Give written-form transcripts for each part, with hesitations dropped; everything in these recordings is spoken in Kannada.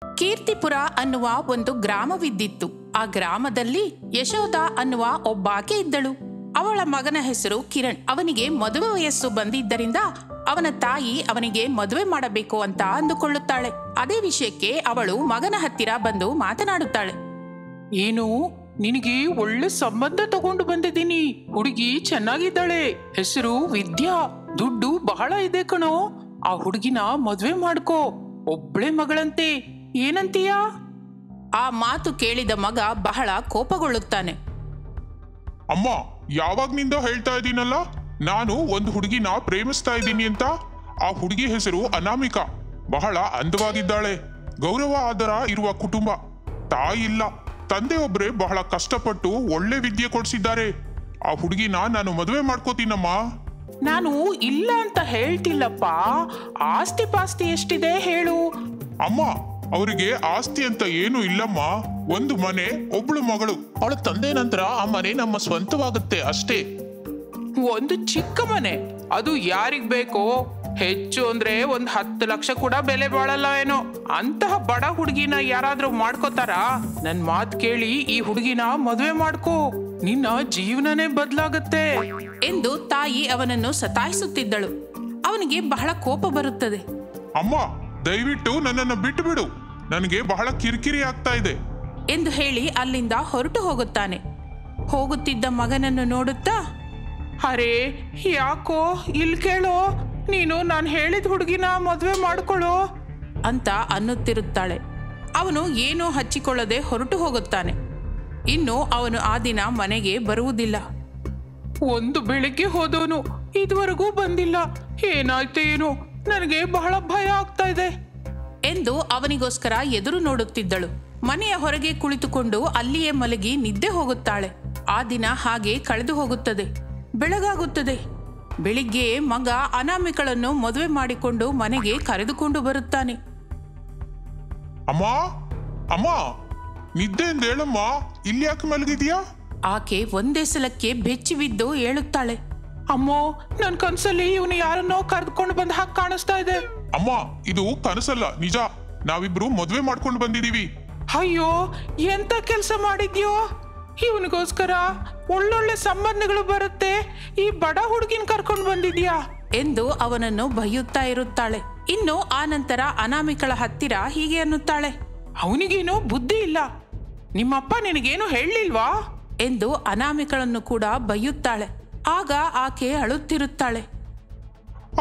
ಕೀರ್ತಿಪುರ ಅನ್ನುವ ಒಂದು ಗ್ರಾಮವಿದ್ದಿತ್ತು. ಆ ಗ್ರಾಮದಲ್ಲಿ ಯಶೋಧ ಅನ್ನುವ ಒಬ್ಬಾಕೆ ಇದ್ದಳು. ಅವಳ ಮಗನ ಹೆಸರು ಕಿರಣ್. ಅವನಿಗೆ ಮದುವೆ ವಯಸ್ಸು ಬಂದಿದ್ದರಿಂದ ಅವನ ತಾಯಿ ಅವನಿಗೆ ಮದುವೆ ಮಾಡಬೇಕು ಅಂತ ಅಂದುಕೊಳ್ಳುತ್ತಾಳೆ. ಅದೇ ವಿಷಯಕ್ಕೆ ಅವಳು ಮಗನ ಹತ್ತಿರ ಬಂದು ಮಾತನಾಡುತ್ತಾಳೆ. ಏನು, ನಿನಗೆ ಒಳ್ಳೆ ಸಂಬಂಧ ತಗೊಂಡು ಬಂದಿದ್ದೀನಿ. ಹುಡುಗಿ ಚೆನ್ನಾಗಿದ್ದಾಳೆ, ಹೆಸರು ವಿದ್ಯಾ, ದುಡ್ಡು ಬಹಳ ಇದೆ ಕಣೋ. ಆ ಹುಡುಗಿನ ಮದ್ವೆ ಮಾಡ್ಕೋ, ಒಬ್ಳೆ ಮಗಳಂತೆ, ಏನಂತೀಯ? ಆ ಮಾತು ಕೇಳಿದ ಮಗ ಬಹಳ ಕೋಪಗೊಳ್ಳುತ್ತಾನೆ. ಅಮ್ಮ, ಯಾವಾಗ್ನಿಂದ ಹೇಳ್ತಾ ಇದ್ದೀನಲ್ಲ, ನಾನು ಒಂದು ಹುಡುಗಿನ ಪ್ರೇಮಿಸ್ತಾ ಇದ್ದೀನಿ ಅಂತ. ಆ ಹುಡುಗಿ ಹೆಸರು ಅನಾಮಿಕಾ. ಬಹಳ ಅಂದವಾಗಿದ್ದಾಳೆ, ಗೌರವ ಆದರ ಇರುವ ಕುಟುಂಬ, ತಾಯಿ ಇಲ್ಲ, ತಂದೆ ಒಬ್ರೆ ಬಹಳ ಕಷ್ಟಪಟ್ಟು ಒಳ್ಳೆ ವಿದ್ಯೆ ಕೊಡ್ಸಿದ್ದಾರೆ. ಆ ಹುಡುಗಿನ ನಾನು ಮದುವೆ ಮಾಡ್ಕೋತೀನಮ್ಮ. ನಾನು ಇಲ್ಲ ಅಂತ ಹೇಳ್ತಿಲ್ಲಪ್ಪ, ಆಸ್ತಿ ಪಾಸ್ತಿ ಎಷ್ಟಿದೆ ಹೇಳು. ಅಮ್ಮ, ಅವರಿಗೆ ಆಸ್ತಿ ಅಂತ ಏನು ಇಲ್ಲಮ್ಮ. ಒಂದು ಮನೆ, ಒಬ್ಳು ಮಗಳು. ಅವಳ ತಂದೆ ನಂತರ ಆ ಮನೆ ನಮ್ಮ ಸ್ವಂತವಾಗುತ್ತೆ ಅಷ್ಟೇ. ಒಂದು ಚಿಕ್ಕ ಮನೆ, ಅದು ಯಾರಿಗ್ ಬೇಕೋ? ಹೆಚ್ಚು ಅಂದ್ರೆ 10 ಲಕ್ಷ ಕೂಡ ಬೆಲೆ ಬಾಳಲ್ಲ ಏನೋ. ಅಂತಹ ಬಡ ಹುಡುಗಿನ ಯಾರಾದ್ರೂ ಮಾಡ್ಕೋತಾರ? ನನ್ ಮಾತ್ ಕೇಳಿ ಈ ಹುಡುಗಿನ ಮದುವೆ ಮಾಡ್ಕೋ, ನಿನ್ನ ಜೀವನನೇ ಬದಲಾಗತ್ತೆ ಎಂದು ತಾಯಿ ಅವನನ್ನು ಸತಾಯಿಸುತ್ತಿದ್ದಳು. ಅವನಿಗೆ ಬಹಳ ಕೋಪ ಬರುತ್ತದೆ. ಅಮ್ಮ, ದಯವಿಟ್ಟು ನನ್ನನ್ನು ಬಿಟ್ಟು ಬಿಡು, ನನಗೆ ಬಹಳ ಕಿರಿಕಿರಿ ಆಗ್ತಾ ಇದೆ ಎಂದು ಹೇಳಿ ಅಲ್ಲಿಂದ ಹೊರಟು ಹೋಗುತ್ತಾನೆ. ಹೋಗುತ್ತಿದ್ದ ಮಗನನ್ನು ನೋಡುತ್ತಾ, ಅರೇ ಯಾಕೋ, ಇಲ್ಲಿ ಕೇಳೋ, ನೀನು ನಾನು ಹೇಳಿದ ಹುಡುಗಿನ ಮದುವೆ ಮಾಡ್ಕೊಳ್ಳೋ ಅಂತ ಅನ್ನುತ್ತಿರುತ್ತಾಳೆ. ಅವನು ಏನೂ ಹಚ್ಚಿಕೊಳ್ಳದೆ ಹೊರಟು ಹೋಗುತ್ತಾನೆ. ಇನ್ನು ಅವನು ಆ ದಿನ ಮನೆಗೆ ಬರುವುದಿಲ್ಲ. ಒಂದು ಬೆಳಿಗ್ಗೆ ಹೋದವನು ಇದುವರೆಗೂ ಬಂದಿಲ್ಲ, ಏನಾಯ್ತು ಏನು, ನನಗೆ ಬಹಳ ಭಯ ಆಗ್ತಾ ಇದೆ ಎಂದು ಅವನಿಗೋಸ್ಕರ ಎದುರು ನೋಡುತ್ತಿದ್ದಳು. ಮನೆಯ ಹೊರಗೆ ಕುಳಿತುಕೊಂಡು ಅಲ್ಲಿಯೇ ಮಲಗಿ ನಿದ್ದೆ ಹೋಗುತ್ತಾಳೆ. ಆ ದಿನ ಹಾಗೆ ಕಳೆದು ಹೋಗುತ್ತದೆ. ಬೆಳಗಾಗುತ್ತದೆ. ಬೆಳಿಗ್ಗೆ ಮಗ ಅನಾಮಿಕಳನ್ನು ಮದುವೆ ಮಾಡಿಕೊಂಡು ಮನೆಗೆ ಕರೆದುಕೊಂಡು ಬರುತ್ತಾನೆ. ಅಮ್ಮ, ಅಮ್ಮ, ನಿದ್ದೆಯಿಂದ ಹೇಳಮ್ಮ, ಇಲ್ಲಿ ಯಾಕೆ ಮಲಗಿದ್ಯಾ? ಆಕೆ ಒಂದೇ ಸಲಕ್ಕೆ ಬೆಚ್ಚಿ ಬಿದ್ದು ಏಳುತ್ತಾಳೆ. ಅಮ್ಮೋ, ನನ್ ಕನ್ಸಲ್ಲಿ ಇವನು ಯಾರನ್ನೋ ಕರೆದುಕೊಂಡು ಬಂದ ಹಾಗೆ ಕಾಣಿಸ್ತಾ ಇದೆ. ಅಮ್ಮ, ಇದು ಕನಸಲ್ಲ, ನಿಜ. ನಾವಿಬ್ರು ಮದುವೆ ಮಾಡ್ಕೊಂಡು ಬಂದಿದೀವಿ. ಅಯ್ಯೋ, ಎಂತ ಕೆಲಸ ಮಾಡಿದ್ಯೋ? ಇವನಿಗೋಸ್ಕರ ಒಳ್ಳೊಳ್ಳೆ ಸಂಬಂಧಗಳು ಬರುತ್ತೆ, ಈ ಬಡ ಹುಡುಗಿನ ಕರ್ಕೊಂಡು ಬಂದಿದ್ಯಾ ಎಂದು ಅವನನ್ನು ಬೈಯುತ್ತಾ ಇರುತ್ತಾಳೆ. ಇನ್ನು ಆ ನಂತರ ಅನಾಮಿಕಳ ಹತ್ತಿರ ಹೀಗೆ ಅನ್ನುತ್ತಾಳೆ. ಅವನಿಗೇನು ಬುದ್ಧಿ ಇಲ್ಲ, ನಿಮ್ಮಪ್ಪ ನಿನಗೇನು ಹೇಳಲಿಲ್ವಾ ಎಂದು ಅನಾಮಿಕಳನ್ನು ಕೂಡ ಬೈಯುತ್ತಾಳೆ. ಆಗ ಆಕೆ ಅಳುತ್ತಿರುತ್ತಾಳೆ.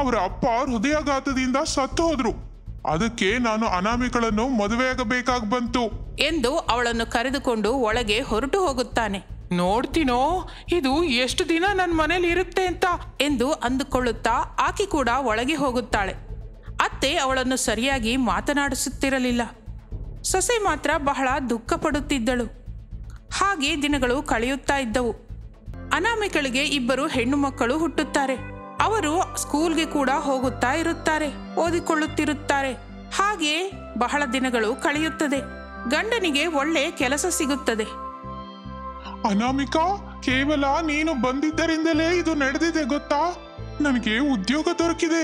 ಅವರ ಅಪ್ಪ ಹೃದಯಾಘಾತದಿಂದ ಸತ್ತು ಹೋದ್ರು, ಅದಕ್ಕೆ ನಾನು ಅನಾಮಿಕಳನ್ನು ಮದುವೆಯಾಗಬೇಕಾಗಿ ಬಂತು ಎಂದು ಅವಳನ್ನು ಕರೆದುಕೊಂಡು ಒಳಗೆ ಹೊರಟು ಹೋಗುತ್ತಾನೆ. ನೋಡ್ತೀನೋ ಇದು ಎಷ್ಟು ದಿನ ನನ್ನ ಮನೇಲಿ ಇರುತ್ತೆ ಅಂತ ಎಂದು ಅಂದುಕೊಳ್ಳುತ್ತಾ ಆಕೆ ಕೂಡ ಒಳಗೆ ಹೋಗುತ್ತಾಳೆ. ಅತ್ತೆ ಅವಳನ್ನು ಸರಿಯಾಗಿ ಮಾತನಾಡಿಸುತ್ತಿರಲಿಲ್ಲ. ಸೊಸೆ ಮಾತ್ರ ಬಹಳ ದುಃಖ ಪಡುತ್ತಿದ್ದಳು. ಹಾಗೆ ದಿನಗಳು ಕಳೆಯುತ್ತಾ ಇದ್ದವು. ಅನಾಮಿಕಳಿಗೆ 2 ಹೆಣ್ಣು ಮಕ್ಕಳು ಹುಟ್ಟುತ್ತಾರೆ. ಅವರು ಸ್ಕೂಲ್ಗೆ ಕೂಡ ಹೋಗುತ್ತಾ ಇರುತ್ತಾರೆ, ಓದಿಕೊಳ್ಳುತ್ತಿರುತ್ತಾರೆ. ಹಾಗೆ ಬಹಳ ದಿನಗಳು ಕಳೆಯುತ್ತದೆ. ಗಂಡನಿಗೆ ಒಳ್ಳೆ ಕೆಲಸ ಸಿಗುತ್ತದೆ. ಅನಾಮಿಕಾ, ಕೇವಲ ನೀನು ಬಂದಿದ್ದರಿಂದಲೇ ಇದು ನಡೆದಿದೆ ಗೊತ್ತಾ? ನನಗೆ ಉದ್ಯೋಗ ದೊರಕಿದೆ.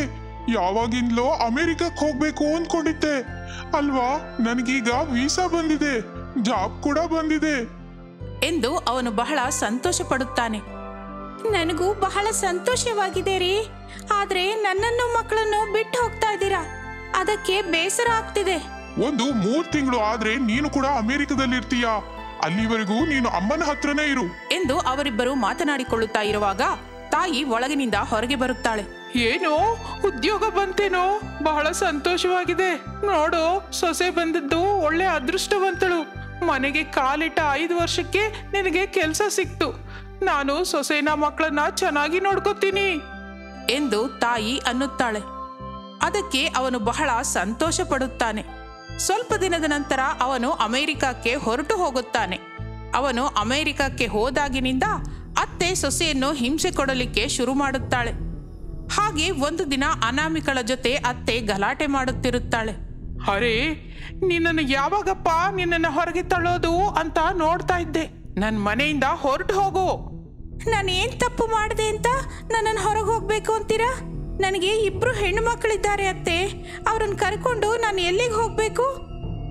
ಯಾವಾಗಿಂದಲೋ ಅಮೆರಿಕಕ್ಕೆ ಹೋಗ್ಬೇಕು ಅಂದ್ಕೊಂಡಿದ್ದೆ ಅಲ್ವಾ? ನನಗೀಗ ವೀಸಾ ಬಂದಿದೆ, ಜಾಬ್ ಕೂಡ ಬಂದಿದೆ ಎಂದು ಅವನು ಬಹಳ ಸಂತೋಷ ಪಡುತ್ತಾನೆ. ನನಗೂ ಬಹಳ ಸಂತೋಷವಾಗಿದೆ ರೀ, ಆದ್ರೆ ನನ್ನನ್ನು ಮಕ್ಕಳನ್ನು ಬಿಟ್ಟು ಹೋಗ್ತಾ ಇದ್ದೀರಾ, ಅದಕ್ಕೆ ಬೇಸರ ಆಗ್ತಿದೆ. ಒಂದು 3 ತಿಂಗಳು ಆದ್ರೆ ನೀನು ಕೂಡ ಅಮೆರಿಕದಲ್ಲಿರ್ತೀಯ. ಅಲ್ಲಿವರೆಗೂ ನೀನು ಅಮ್ಮನ ಹತ್ರನೇ ಇರು ಎಂದು ಅವರಿಬ್ಬರು ಮಾತನಾಡಿಕೊಳ್ಳುತ್ತಾ ಇರುವಾಗ ತಾಯಿ ಒಳಗಿನಿಂದ ಹೊರಗೆ ಬರುತ್ತಾಳೆ. ಏನೋ ಉದ್ಯೋಗ ಬಂತೇನೋ, ಬಹಳ ಸಂತೋಷವಾಗಿದೆ. ನೋಡು, ಸೊಸೆ ಬಂದದ್ದು ಒಳ್ಳೆ ಅದೃಷ್ಟವಂತಳು. ಮನೆಗೆ ಕಾಲಿಟ್ಟ 5 ವರ್ಷಕ್ಕೆ ನಿನಗೆ ಕೆಲಸ ಸಿಕ್ತು. ನಾನು ಸೊಸೆನ ಮಕ್ಕಳನ್ನ ಚೆನ್ನಾಗಿ ನೋಡ್ಕೋತೀನಿ ಎಂದು ತಾಯಿ ಅನ್ನುತ್ತಾಳೆ. ಅದಕ್ಕೆ ಅವನು ಬಹಳ ಸಂತೋಷ ಪಡುತ್ತಾನೆ. ಸ್ವಲ್ಪ ದಿನದ ನಂತರ ಅವನು ಅಮೆರಿಕಕ್ಕೆ ಹೊರಟು ಹೋಗುತ್ತಾನೆ. ಅವನು ಅಮೆರಿಕಕ್ಕೆ ಹೋದಾಗಿನಿಂದ ಅತ್ತೆ ಸೊಸೆಯನ್ನು ಹಿಂಸೆ ಕೊಡಲಿಕ್ಕೆ ಶುರು ಮಾಡುತ್ತಾಳೆ. ಹಾಗೆ ಒಂದು ದಿನ ಅನಾಮಿಕಳ ಜೊತೆ ಅತ್ತೆ ಗಲಾಟೆ ಮಾಡುತ್ತಿರುತ್ತಾಳೆ. ಅರೇ, ನಿನ್ನನ್ನು ಯಾವಾಗಪ್ಪ ನಿನ್ನನ್ನು ಹೊರಗೆ ತಳ್ಳೋದು ಅಂತ ನೋಡ್ತಾ ಇದ್ದೆ. ನನ್ನ ಮನೆಯಿಂದ ಹೊರಟು ಹೋಗು. ನಾನು ಏನ್ ತಪ್ಪು ಮಾಡಿದೆ ಅಂತ ನನ್ನನ್ನು ಹೊರಗೆ ಹೋಗ್ಬೇಕು ಅಂತೀರಾ? ನನಗೆ 2 ಹೆಣ್ಣು ಮಕ್ಕಳಿದ್ದಾರೆ ಅತ್ತೆ, ಅವ್ರನ್ನ ಕರ್ಕೊಂಡು ನಾನು ಎಲ್ಲಿಗೆ ಹೋಗ್ಬೇಕು?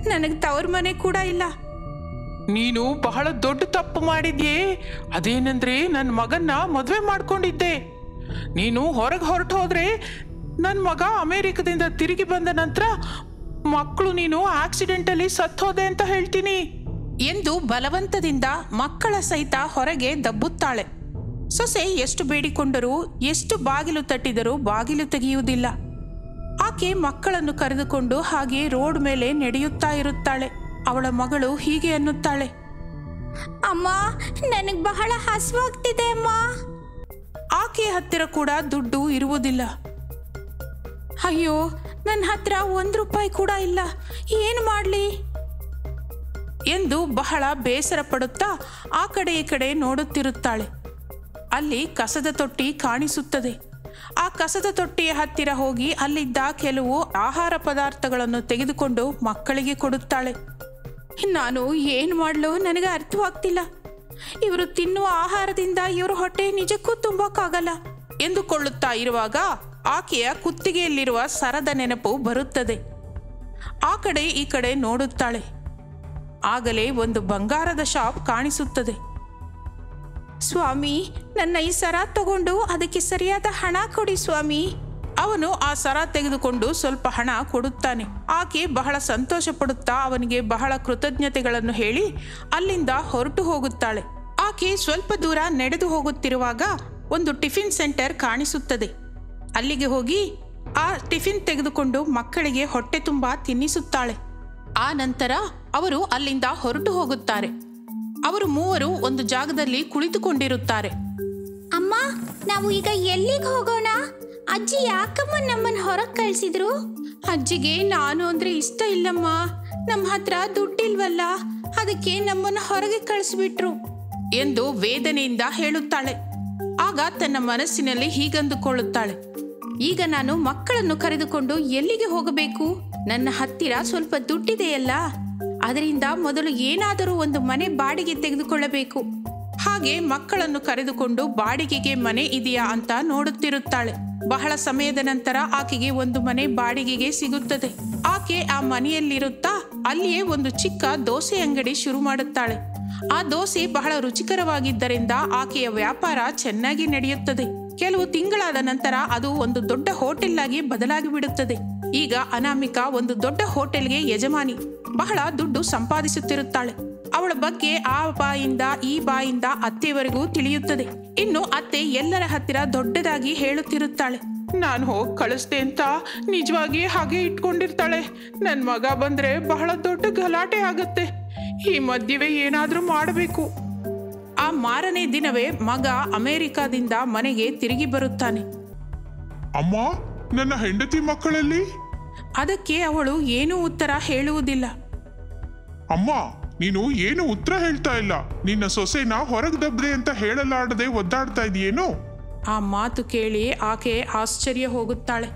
ನನಗೆ ತವ್ರ ಮನೆ ಕೂಡ ಇಲ್ಲ. ನೀನು ಬಹಳ ದೊಡ್ಡ ತಪ್ಪು ಮಾಡಿದ್ಯೇ. ಅದೇನೆಂದ್ರೆ ನನ್ನ ಮಗನ್ನ ಮದುವೆ ಮಾಡ್ಕೊಂಡಿದ್ದೆ. ನೀನು ಹೊರಗೆ ಹೊರಟು ಹೋದ್ರೆ ನನ್ನ ಮಗ ಅಮೆರಿಕದಿಂದ ತಿರುಗಿ ಬಂದ ನಂತರ ಮಕ್ಕಳು ನೀನು ಆಕ್ಸಿಡೆಂಟಲ್ಲಿ ಸತ್ತೋದೆ ಅಂತ ಹೇಳ್ತೀನಿ ಎಂದು ಬಲವಂತದಿಂದ ಮಕ್ಕಳ ಸಹಿತ ಹೊರಗೆ ದಬ್ಬುತ್ತಾಳೆ. ಸೊಸೆ ಎಷ್ಟು ಬೇಡಿಕೊಂಡರೂ ಎಷ್ಟು ಬಾಗಿಲು ತಟ್ಟಿದರೂ ಬಾಗಿಲು ತೆಗೆಯುವುದಿಲ್ಲ. ಆಕೆ ಮಕ್ಕಳನ್ನು ಕರೆದುಕೊಂಡು ಹಾಗೆ ರೋಡ್ ಮೇಲೆ ನಡೆಯುತ್ತಾ ಇರುತ್ತಾಳೆ. ಅವಳ ಮಗಳು ಹೀಗೆ ಅನ್ನುತ್ತಾಳೆ, ಅಮ್ಮ, ನನಗೆ ಬಹಳ ಹಸುವಾಗ್ತಿದೆ ಅಮ್ಮ. ಆಕೆ ಹತ್ತಿರ ಕೂಡ ದುಡ್ಡು ಇರುವುದಿಲ್ಲ. ಅಯ್ಯೋ, ನನ್ನ ಹತ್ರ ₹1 ಕೂಡ ಇಲ್ಲ, ಏನು ಮಾಡಲಿ ಎಂದು ಬಹಳ ಬೇಸರ ಪಡುತ್ತಾ ಆ ಕಡೆ ಈ ಕಡೆ ನೋಡುತ್ತಿರುತ್ತಾಳೆ. ಅಲ್ಲಿ ಕಸದ ತೊಟ್ಟಿ ಕಾಣಿಸುತ್ತದೆ. ಆ ಕಸದ ತೊಟ್ಟಿಯ ಹತ್ತಿರ ಹೋಗಿ ಅಲ್ಲಿದ್ದ ಕೆಲವು ಆಹಾರ ಪದಾರ್ಥಗಳನ್ನು ತೆಗೆದುಕೊಂಡು ಮಕ್ಕಳಿಗೆ ಕೊಡುತ್ತಾಳೆ. ನಾನು ಏನು ಮಾಡಲು ನನಗೆ ಅರ್ಥವಾಗ್ತಿಲ್ಲ. ಇವರು ತಿನ್ನುವ ಆಹಾರದಿಂದ ಇವರು ಹೊಟ್ಟೆ ನಿಜಕ್ಕೂ ತುಂಬಕ್ಕಾಗಲ್ಲ ಎಂದುಕೊಳ್ಳುತ್ತಾ ಇರುವಾಗ ಆಕೆಯ ಕುತ್ತಿಗೆಯಲ್ಲಿರುವ ಸರದ ನೆನಪು ಬರುತ್ತದೆ. ಆ ಕಡೆ ಈ ಕಡೆ ನೋಡುತ್ತಾಳೆ. ಆಗಲೇ ಒಂದು ಬಂಗಾರದ ಶಾಪ್ ಕಾಣಿಸುತ್ತದೆ. ಸ್ವಾಮಿ, ನನ್ನ ಈ ಸರ ತಗೊಂಡು ಅದಕ್ಕೆ ಸರಿಯಾದ ಹಣ ಕೊಡಿ ಸ್ವಾಮಿ. ಅವನು ಆ ಸರ ತೆಗೆದುಕೊಂಡು ಸ್ವಲ್ಪ ಹಣ ಕೊಡುತ್ತಾನೆ. ಆಕೆ ಬಹಳ ಸಂತೋಷ ಪಡುತ್ತಾ ಅವನಿಗೆ ಬಹಳ ಕೃತಜ್ಞತೆಗಳನ್ನು ಹೇಳಿ ಅಲ್ಲಿಂದ ಹೊರಟು ಹೋಗುತ್ತಾಳೆ. ಆಕೆ ಸ್ವಲ್ಪ ದೂರ ನಡೆದು ಹೋಗುತ್ತಿರುವಾಗ ಒಂದು ಟಿಫಿನ್ ಸೆಂಟರ್ ಕಾಣಿಸುತ್ತದೆ. ಅಲ್ಲಿಗೆ ಹೋಗಿ ಆ ಟಿಫಿನ್ ತೆಗೆದುಕೊಂಡು ಮಕ್ಕಳಿಗೆ ಹೊಟ್ಟೆ ತುಂಬ ತಿನ್ನಿಸುತ್ತಾಳೆ. ಆ ನಂತರ ಅವರು ಅಲ್ಲಿಂದ ಹೊರಟು ಹೋಗುತ್ತಾರೆ. ಅವರು ಮೂವರು ಒಂದು ಜಾಗದಲ್ಲಿ ಕುಳಿತುಕೊಂಡಿರುತ್ತಾರೆ. ಅಮ್ಮ, ನಾವು ಈಗ ಎಲ್ಲಿಗೆ ಹೋಗೋಣ? ಅಜ್ಜಿ ಯಾಕಮ್ಮ ನಮ್ಮನ್ನು ಹೊರಗೆ ಕಳಿಸಿದ್ರು? ಅಜ್ಜಿಗೆ ನಾನು ಅಂದ್ರೆ ಇಷ್ಟ ಇಲ್ಲಮ್ಮ. ನಮ್ಮ ಹತ್ರ ದುಡ್ಡಿಲ್ವಲ್ಲ, ಅದಕ್ಕೆ ನಮ್ಮನ್ನು ಹೊರಗೆ ಕಳಿಸ್ಬಿಟ್ರು ಎಂದು ವೇದನೆಯಿಂದ ಹೇಳುತ್ತಾಳೆ. ಆಗ ತನ್ನ ಮನಸ್ಸಿನಲ್ಲಿ ಹೀಗಂದುಕೊಳ್ಳುತ್ತಾಳೆ, ಈಗ ನಾನು ಮಕ್ಕಳನ್ನು ಕರೆದುಕೊಂಡು ಎಲ್ಲಿಗೆ ಹೋಗಬೇಕು? ನನ್ನ ಹತ್ತಿರ ಸ್ವಲ್ಪ ದುಡ್ಡಿದೆಯಲ್ಲ, ಅದರಿಂದ ಮೊದಲು ಏನಾದರೂ ಒಂದು ಮನೆ ಬಾಡಿಗೆ ತೆಗೆದುಕೊಳ್ಳಬೇಕು. ಹಾಗೆ ಮಕ್ಕಳನ್ನು ಕರೆದುಕೊಂಡು ಬಾಡಿಗೆಗೆ ಮನೆ ಇದೆಯಾ ಅಂತ ನೋಡುತ್ತಿರುತ್ತಾಳೆ. ಬಹಳ ಸಮಯದ ನಂತರ ಆಕೆಗೆ ಒಂದು ಮನೆ ಬಾಡಿಗೆಗೆ ಸಿಗುತ್ತದೆ. ಆಕೆ ಆ ಮನೆಯಲ್ಲಿರುತ್ತಾ ಅಲ್ಲಿಯೇ ಒಂದು ಚಿಕ್ಕ ದೋಸೆ ಅಂಗಡಿ ಶುರು ಮಾಡುತ್ತಾಳೆ. ಆ ದೋಸೆ ಬಹಳ ರುಚಿಕರವಾಗಿದ್ದರಿಂದ ಆಕೆಯ ವ್ಯಾಪಾರ ಚೆನ್ನಾಗಿ ನಡೆಯುತ್ತದೆ. ಕೆಲವು ತಿಂಗಳಾದ ನಂತರ ಅದು ಒಂದು ದೊಡ್ಡ ಹೋಟೆಲ್ ಆಗಿ ಬದಲಾಗಿ ಬಿಡುತ್ತದೆ. ಈಗ ಅನಾಮಿಕಾ ಒಂದು ದೊಡ್ಡ ಹೋಟೆಲ್ಗೆ ಯಜಮಾನಿ. ಬಹಳ ದುಡ್ಡು ಸಂಪಾದಿಸುತ್ತಿರುತ್ತಾಳೆ. ಅವಳ ಬಗ್ಗೆ ಆ ಬಾಯಿಂದ ಈ ಬಾಯಿಂದ ಅತ್ತೆಯವರೆಗೂ ತಿಳಿಯುತ್ತದೆ. ಇನ್ನು ಅತ್ತೆ ಎಲ್ಲರ ಹತ್ತಿರ ದೊಡ್ಡದಾಗಿ ಹೇಳುತ್ತಿರುತ್ತಾಳೆ, ನಾನು ಹೋಗಿ ಕಳಿಸ್ದೆ ಅಂತ ನಿಜವಾಗಿ ಹಾಗೆ ಇಟ್ಕೊಂಡಿರ್ತಾಳೆ. ನನ್ನ ಮಗ ಬಂದ್ರೆ ಬಹಳ ದೊಡ್ಡ ಗಲಾಟೆ ಆಗುತ್ತೆ. ಈ ಮಧ್ಯೆ ಏನಾದ್ರೂ ಮಾಡಬೇಕು. ಆ ಮಾರನೇ ದಿನವೇ ಮಗ ಅಮೆರಿಕಾದಿಂದ ಮನೆಗೆ ತಿರುಗಿ ಬರುತ್ತಾನೆ. ಅಮ್ಮ, ನನ್ನ ಹೆಂಡತಿ ಮಕ್ಕಳಲ್ಲಿ? ಅದಕ್ಕೆ ಅವಳು ಏನೂ ಉತ್ತರ ಹೇಳುವುದಿಲ್ಲ. ಅಮ್ಮ, ನೀನು ಏನು ಉತ್ತರ ಹೇಳ್ತಾ ಇಲ್ಲ. ನಿನ್ನ ಸೊಸೆನ ಹೊರಗೆ ದಬ್ದೆ ಅಂತ ಹೇಳಲಾಡದೆ ಒದ್ದಾಡ್ತಾ ಇದೆಯೇನು? ಆ ಮಾತು ಕೇಳಿ ಆಕೆ ಆಶ್ಚರ್ಯ ಹೋಗುತ್ತಾಳೆ.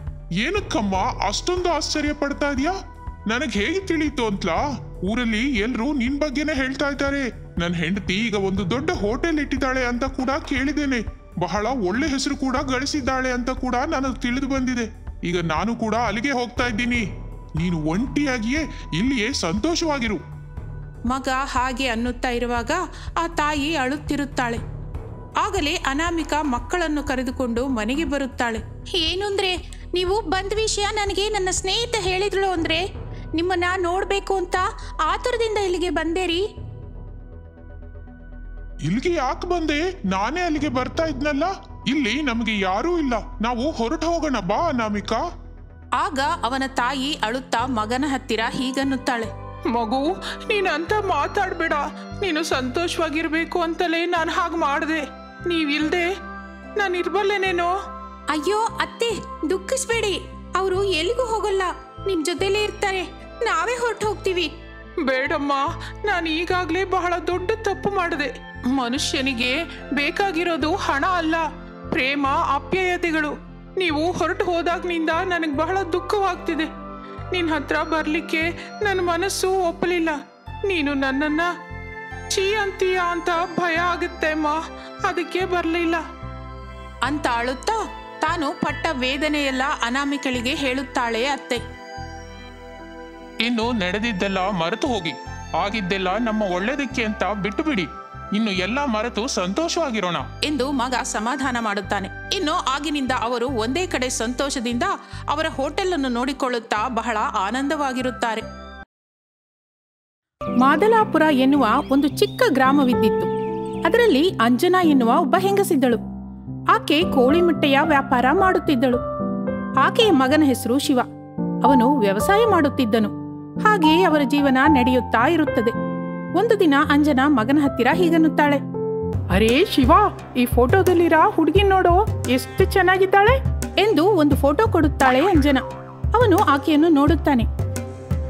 ಏನಕ್ಕಮ್ಮ ಅಷ್ಟೊಂದು ಆಶ್ಚರ್ಯ ಪಡ್ತಾ ಇದೀಯಾ? ನನಗೆ ಹೇಗೆ ತಿಳಿಯಿತು ಅಂತಲಾ? ಊರಲ್ಲಿ ಎಲ್ರೂ ನಿನ್ ಬಗ್ಗೆನೇ ಹೇಳ್ತಾ ಇದ್ದಾರೆ. ನನ್ನ ಹೆಂಡತಿ ಈಗ ಒಂದು ದೊಡ್ಡ ಹೋಟೆಲ್ ಇಟ್ಟಿದ್ದಾಳೆ ಅಂತ ಕೂಡ ಕೇಳಿದ್ದೇನೆ. ಬಹಳ ಒಳ್ಳೆ ಹೆಸರು ಕೂಡ ಗಳಿಸಿದ್ದಾಳೆ ಅಂತ ಕೂಡ ನನಗೆ ತಿಳಿದು ಬಂದಿದೆ. ಈಗ ನಾನು ಕೂಡ ಅಲ್ಲಿಗೆ ಹೋಗ್ತಾ ಇದ್ದೀನಿ. ನೀನು ಒಂಟಿಯಾಗಿಯೇ ಇಲ್ಲಿಯೇ ಸಂತೋಷವಾಗಿರು. ಮಗ ಹಾಗೆ ಅನ್ನುತ್ತಾ ಇರುವಾಗ ಆ ತಾಯಿ ಅಳುತ್ತಿರುತ್ತಾಳೆ. ಆಗಲೇ ಅನಾಮಿಕಾ ಮಕ್ಕಳನ್ನು ಕರೆದುಕೊಂಡು ಮನೆಗೆ ಬರುತ್ತಾಳೆ. ಏನು ಅಂದ್ರೆ, ನೀವು ಬಂದ ವಿಷಯ ನನಗೆ ನನ್ನ ಸ್ನೇಹಿತ ಹೇಳಿದ್ಳು ಅಂದ್ರೆ, ನಿಮ್ಮನ್ನ ನೋಡ್ಬೇಕು ಅಂತ ಆತುರದಿಂದ ಇಲ್ಲಿಗೆ ಬಂದೇರಿ. ಇಲ್ಲಿಗೆ ಯಾಕೆ ಬಂದೆ? ನಾನೇ ಅಲ್ಲಿಗೆ ಬರ್ತಾ ಇದ್ನಲ್ಲ. ಇಲ್ಲಿ ನಮಗೆ ಯಾರೂ ಇಲ್ಲ, ನಾವು ಹೊರಟು ಹೋಗೋಣ ಬಾ ಅನಾಮಿಕಾ. ಆಗ ಅವನ ತಾಯಿ ಅಳುತ್ತಾ ಮಗನ ಹತ್ತಿರ ಹೀಗನ್ನುತ್ತಾಳೆ, ಮಗು, ನೀನಂತ ಮಾತಾಡ್ಬೇಡ. ನೀನು ಸಂತೋಷವಾಗಿರ್ಬೇಕು ಅಂತಲೇ ನಾನು ಹಾಗೆ ಮಾಡಿದೆ. ನೀವಿಲ್ದೆ ನಾನು ಇರ್ಬಲ್ಲೇನೇನೋ. ಅಯ್ಯೋ ಅತ್ತೆ, ದುಃಖಿಸ್ಬೇಡಿ. ಅವರು ಎಲ್ಲಿಗೂ ಹೋಗಲ್ಲ, ನಿಮ್ ಜೊತೆಲೇ ಇರ್ತಾರೆ. ನಾವೇ ಹೊರಟು ಹೋಗ್ತೀವಿ. ಬೇಡಮ್ಮ, ನಾನು ಈಗಾಗಲೇ ಬಹಳ ದೊಡ್ಡ ತಪ್ಪು ಮಾಡಿದೆ. ಮನುಷ್ಯನಿಗೆ ಬೇಕಾಗಿರೋದು ಹಣ ಅಲ್ಲ, ಪ್ರೇಮ, ಆಪ್ಯಾಯತೆಗಳು. ನೀವು ಹೊರಟು ಹೋದಾಗ್ನಿಂದ ನನಗೆ ಬಹಳ ದುಃಖವಾಗ್ತಿದೆ. ನಿನ್ನ ಹತ್ರ ಬರಲಿಕ್ಕೆ ನನ್ನ ಮನಸ್ಸು ಒಪ್ಪಲಿಲ್ಲ. ನೀನು ನನ್ನನ್ನ ಛೀ ಅಂತೀಯ ಅಂತ ಭಯ ಆಗುತ್ತೆ ಅಮ್ಮ, ಅದಕ್ಕೆ ಬರಲಿಲ್ಲ ಅಂತ ಅಳುತ್ತಾ ತಾನು ಪಟ್ಟ ವೇದನೆಯೆಲ್ಲ ಅನಾಮಿಕಳಿಗೆ ಹೇಳುತ್ತಾಳೆ ಅತ್ತೆ. ಇನ್ನು ನಡೆದಿದ್ದೆಲ್ಲ ಮರೆತು ಹೋಗಿ, ಆಗಿದ್ದೆಲ್ಲ ನಮ್ಮ ಒಳ್ಳೇದಕ್ಕೆ ಅಂತ ಬಿಟ್ಟು ಬಿಡಿ. ಇನ್ನು ಎಲ್ಲ ಮರೆತು ಸಂತೋಷವಾಗಿರೋಣ ಎಂದು ಮಗ ಸಮಾಧಾನ ಮಾಡುತ್ತಾನೆ. ಇನ್ನು ಆಗಿನಿಂದ ಅವರು ಒಂದೇ ಕಡೆ ಸಂತೋಷದಿಂದ ಅವರ ಹೋಟೆಲ್ ಅನ್ನು ನೋಡಿಕೊಳ್ಳುತ್ತಾ ಬಹಳ ಆನಂದವಾಗಿರುತ್ತಾರೆ. ಮಾದಲಾಪುರ ಎನ್ನುವ ಒಂದು ಚಿಕ್ಕ ಗ್ರಾಮವಿದ್ದಿತ್ತು. ಅದರಲ್ಲಿ ಅಂಜನಾ ಎನ್ನುವ ಒಬ್ಬ ಹೆಂಗಸಿದ್ದಳು. ಆಕೆ ಕೋಳಿ ಮೊಟ್ಟೆಯ ವ್ಯಾಪಾರ ಮಾಡುತ್ತಿದ್ದಳು. ಆಕೆಯ ಮಗನ ಹೆಸರು ಶಿವ. ಅವನು ವ್ಯವಸಾಯ ಮಾಡುತ್ತಿದ್ದನು. ಹಾಗೆಯೇ ಅವರ ಜೀವನ ನಡೆಯುತ್ತಾ ಇರುತ್ತದೆ. ಒಂದು ದಿನ ಅಂಜನಾ ಮಗನ ಹತ್ತಿರ ಹೀಗನ್ನುತ್ತಾಳೆ, ಅರೇ ಶಿವ, ಈ ಫೋಟೋದಲ್ಲಿರ ಹುಡುಗಿ ನೋಡೋ, ಎಷ್ಟು ಚೆನ್ನಾಗಿದ್ದಾಳೆ ಎಂದು ಒಂದು ಫೋಟೋ ಕೊಡುತ್ತಾಳೆ ಅಂಜನಾ. ಅವನು ಆಕೆಯನ್ನು ನೋಡುತ್ತಾನೆ.